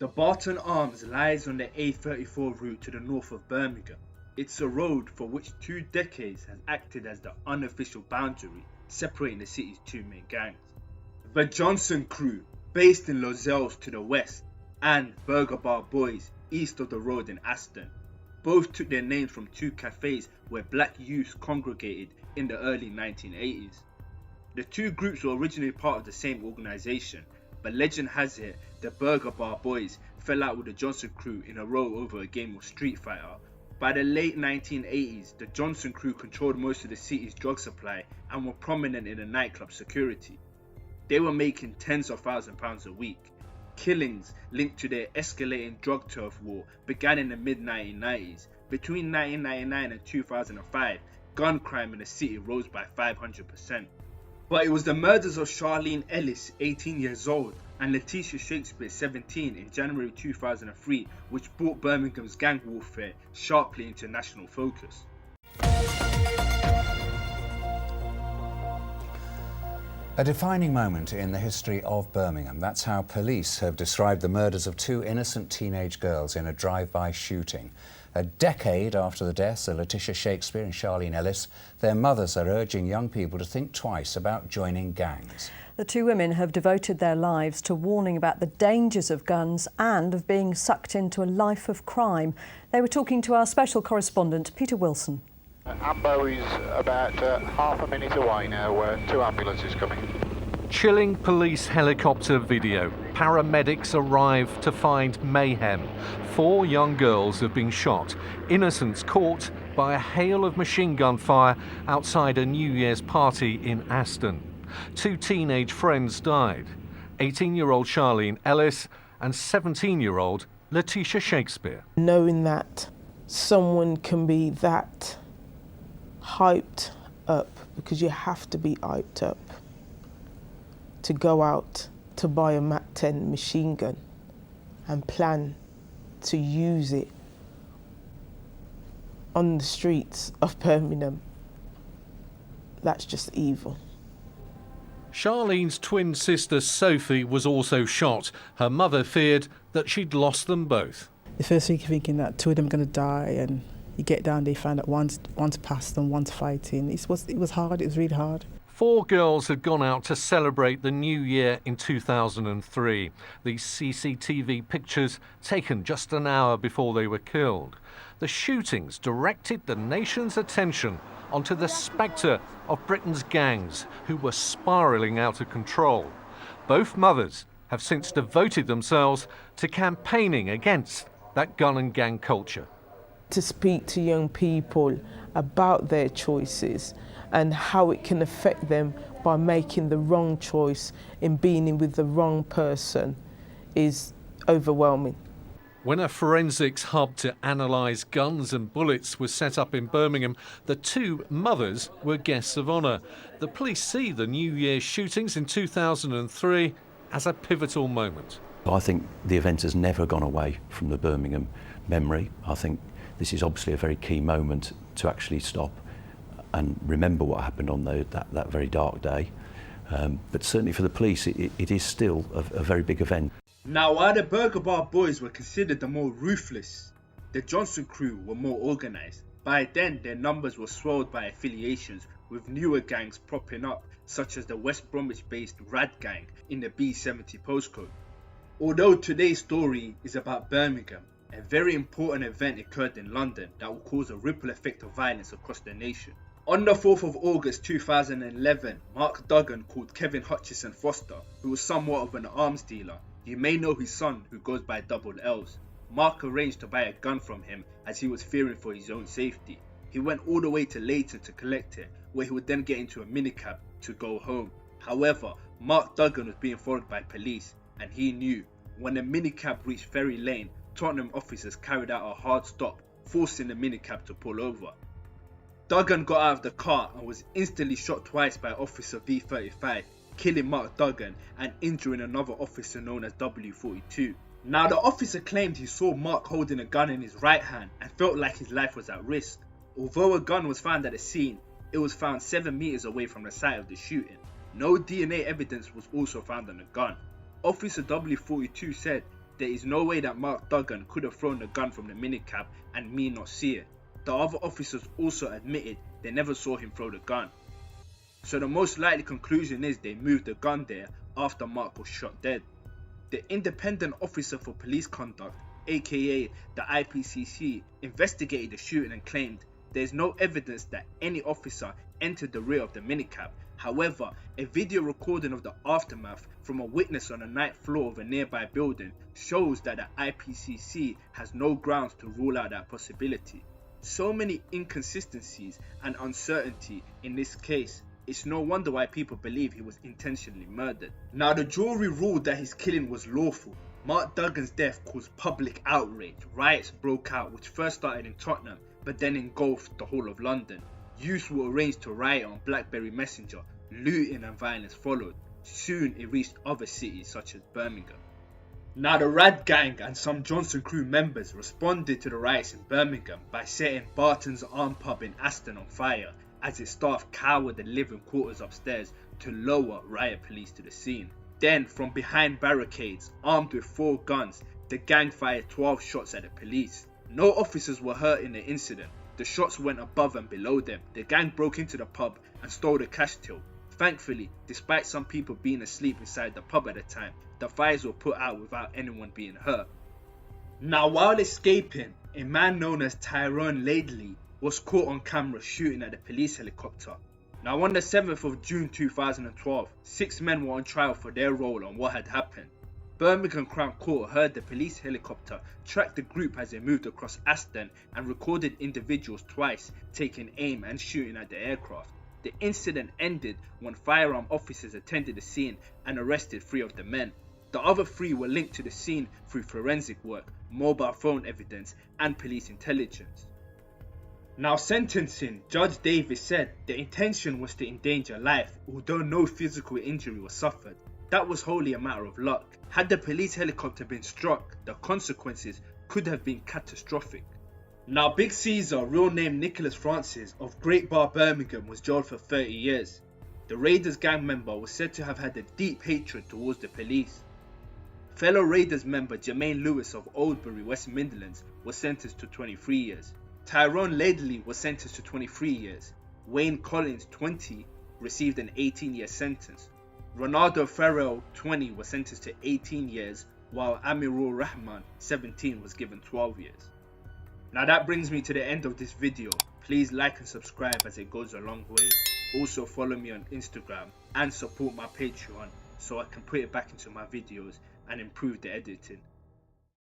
The Barton Arms lies on the A34 route to the north of Birmingham. It's a road for which 2 decades has acted as the unofficial boundary separating the city's 2 main gangs. The Johnson Crew, based in Lozells to the west, and Burger Bar Boys, east of the road in Aston. Both took their names from 2 cafes where black youths congregated in the early 1980s. The 2 groups were originally part of the same organisation, but legend has it the Burger Bar Boys fell out with the Johnson Crew in a row over a game of Street Fighter. By the late 1980s, the Johnson Crew controlled most of the city's drug supply and were prominent in the nightclub security. They were making tens of thousands of pounds a week. Killings linked to their escalating drug turf war began in the mid-1990s. Between 1999 and 2005, gun crime in the city rose by 500%. But it was the murders of Charlene Ellis, 18 years old, and Letitia Shakespeare, 17, in January 2003, which brought Birmingham's gang warfare sharply into national focus. A defining moment in the history of Birmingham. That's how police have described the murders of 2 innocent teenage girls in a drive-by shooting. A decade after the deaths of Letitia Shakespeare and Charlene Ellis, their mothers are urging young people to think twice about joining gangs. The 2 women have devoted their lives to warning about the dangers of guns and of being sucked into a life of crime. They were talking to our special correspondent, Peter Wilson. Ambo is about half a minute away now, 2 ambulances coming. Chilling police helicopter video. Paramedics arrive to find mayhem. 4 young girls have been shot. Innocents caught by a hail of machine gun fire outside a New Year's party in Aston. 2 teenage friends died. 18-year-old Charlene Ellis and 17-year-old Letitia Shakespeare. Knowing that someone can be that hyped up, because you have to be hyped up to go out to buy a Mat 10 machine gun and plan to use it on the streets of Birmingham. That's just evil. Charlene's twin sister Sophie was also shot. Her mother feared that she'd lost them both. The first week you're thinking that 2 of them are going to die, and you get down there, you find out one's passed and one's fighting. It was hard, it was really hard. 4 girls had gone out to celebrate the new year in 2003. These CCTV pictures taken just an hour before they were killed. The shootings directed the nation's attention onto the spectre of Britain's gangs, who were spiralling out of control. Both mothers have since devoted themselves to campaigning against that gun and gang culture. To speak to young people about their choices and how it can affect them by making the wrong choice in being in with the wrong person is overwhelming. When a forensics hub to analyse guns and bullets was set up in Birmingham, the 2 mothers were guests of honour. The police see the New Year's shootings in 2003 as a pivotal moment. I think the event has never gone away from the Birmingham memory. I think this is obviously a very key moment to actually stop and remember what happened on that very dark day. But certainly for the police, it is still a very big event. Now, while the Burger Bar Boys were considered the more ruthless, the Johnson Crew were more organised. By then, their numbers were swelled by affiliations with newer gangs propping up, such as the West Bromwich-based RAD gang in the B70 postcode. Although today's story is about Birmingham, a very important event occurred in London that will cause a ripple effect of violence across the nation. On the 4th of August 2011, Mark Duggan called Kevin Hutchison Foster, who was somewhat of an arms dealer. You may know his son, who goes by Double L's. Mark arranged to buy a gun from him as he was fearing for his own safety. He went all the way to Leighton to collect it, where he would then get into a minicab to go home. However, Mark Duggan was being followed by police, and he knew. When the minicab reached Ferry Lane, Tottenham officers carried out a hard stop, forcing the minicab to pull over. Duggan got out of the car and was instantly shot twice by Officer V35, killing Mark Duggan and injuring another officer known as W42. Now, the officer claimed he saw Mark holding a gun in his right hand and felt like his life was at risk. Although a gun was found at the scene, it was found 7 meters away from the site of the shooting. No DNA evidence was also found on the gun. Officer W42 said there is no way that Mark Duggan could have thrown the gun from the minicab and me not see it. The other officers also admitted they never saw him throw the gun. So the most likely conclusion is they moved the gun there after Mark was shot dead. The Independent Officer for Police Conduct, aka the IPCC, investigated the shooting and claimed there is no evidence that any officer entered the rear of the minicab. However, a video recording of the aftermath from a witness on the 9th floor of a nearby building shows that the IPCC has no grounds to rule out that possibility. So many inconsistencies and uncertainty in this case, it's no wonder why people believe he was intentionally murdered. Now the jury ruled that his killing was lawful. Mark Duggan's death caused public outrage. Riots broke out which first started in Tottenham but then engulfed the whole of London. Youths were arranged to riot on BlackBerry Messenger. Looting and violence followed. Soon it reached other cities such as Birmingham. Now the RAD gang and some Johnson crew members responded to the riots in Birmingham by setting Spartans' armed pub in Aston on fire as its staff cowered the living quarters upstairs to lower riot police to the scene. Then from behind barricades, armed with 4 guns, the gang fired 12 shots at the police. No officers were hurt in the incident. The shots went above and below them. The gang broke into the pub and stole the cash till. Thankfully, despite some people being asleep inside the pub at the time, the fires were put out without anyone being hurt. Now while escaping, a man known as Tyrone Laidley was caught on camera shooting at the police helicopter. Now on the 7th of June 2012, 6 men were on trial for their role on what had happened. Birmingham Crown Court heard the police helicopter track the group as they moved across Aston and recorded individuals twice taking aim and shooting at the aircraft. The incident ended when firearm officers attended the scene and arrested 3 of the men. The other 3 were linked to the scene through forensic work, mobile phone evidence and police intelligence. Now sentencing, Judge Davis said the intention was to endanger life, although no physical injury was suffered. That was wholly a matter of luck. Had the police helicopter been struck, the consequences could have been catastrophic. Now Big Caesar, real name Nicholas Francis, of Great Bar Birmingham, was jailed for 30 years. The Raiders gang member was said to have had a deep hatred towards the police. Fellow Raiders member Jermaine Lewis of Oldbury, West Midlands, was sentenced to 23 years. Tyrone Laidley was sentenced to 23 years. Wayne Collins, 20, received an 18-year sentence. Ronaldo Farrell, 20, was sentenced to 18 years, while Amirul Rahman, 17, was given 12 years. Now that brings me to the end of this video. Please like and subscribe as it goes a long way. Also follow me on Instagram and support my Patreon so I can put it back into my videos and improve the editing.